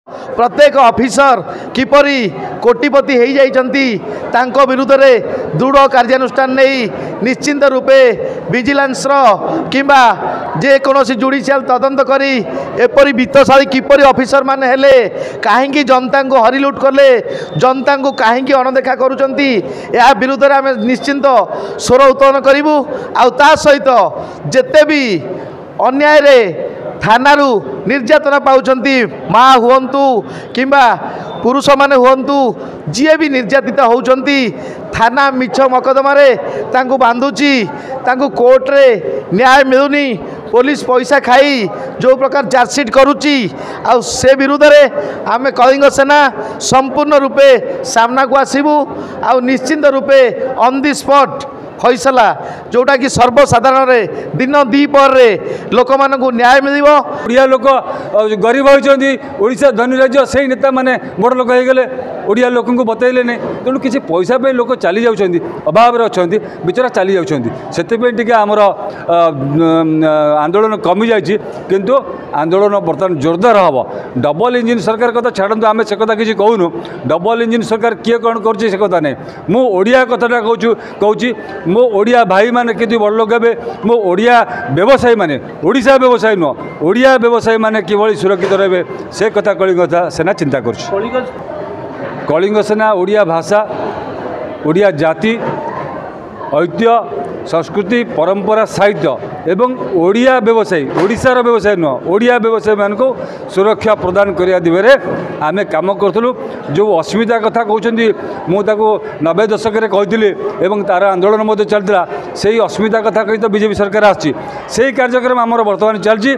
प्रत्येक ऑफिसर किपरि कोटिपति हो जाइछन्ति तांको विरुद्ध में दृढ़ कार्यानुष्ठान नहीं निश्चिंत रूपे विजिलेंस किंबा जेकोसी जुडिशियल तदंत करी एपरी वित्तशाली किपरि ऑफिसर माने हेले कहीं जनता को हरिलुट कले जनता को कहीं अणदेखा करुचंती या विरुद्ध में आम निश्चिंत स्वर उत्तोलन करूँ आ सहित जेते भी अन्याय रे थानारू निर्यातना पाउछंती माँ हुंतु किंबा पुरुष माने हुंतु जी भी निर्यातित होउछंती थाना मिछ मकदमारे तांकु बांधुची तांकु कोर्ट रे न्याय मिलुनी पुलिस पैसा खाई जो प्रकार चार्जसीट करुच्ची आ से विरुद्ध में आम कलिंग सेना संपूर्ण रूपे सामना को आसबू आ निश्चिंत रूपे ऑन दी स्पॉट फैसला जोटा कि सर्वसाधारण दिन द्विपहर लोक मानू न्याय मिल ओडिया लोक गरीब होती ओडिशा धनी राज्य से नेता मैंने बड़ लोक हो गले ओडिया लोक बतैले नहीं तेणु किसी पैसा पे लोक चली जाऊँच अभाव अच्छा बिचरा चली जाऊँच आमर आंदोलन कमी जाइए किंतु आंदोलन बर्तमान जोरदार हम डबल इंजिन सरकार कथा छाड़ू आम से कथा किसी कहूनु डबल इंजिन सरकार किए कौन कर कथा नहीं मु ओडिया कथाटा कहूँ मो ओडिया भाई माने कितनी बड़ लोक हे मो ओडिया व्यवसायी माने ओडिशा व्यवसायी नुह ओडिया व्यवसायी माने किभली सुरक्षित रहे से कथा कलिंग सेना चिंता कर कलिंग सेना ओडिया भाषा ओडिया जाति ऐतिह्य संस्कृति परंपरा साहित्य एवं ओडिया व्यवसायी ओडिशार व्यवसायी नुह ओडिया व्यवसायी मान को सुरक्षा प्रदान करने दिगरे आम कम करूँ जो अस्मिता कथा कहते मुझे 90 दशक कही एवं तार आंदोलन चलता से अस्मिता कथा कही तो बीजेपी सरकार आसी कार्यक्रम आमर बर्तमान चलती।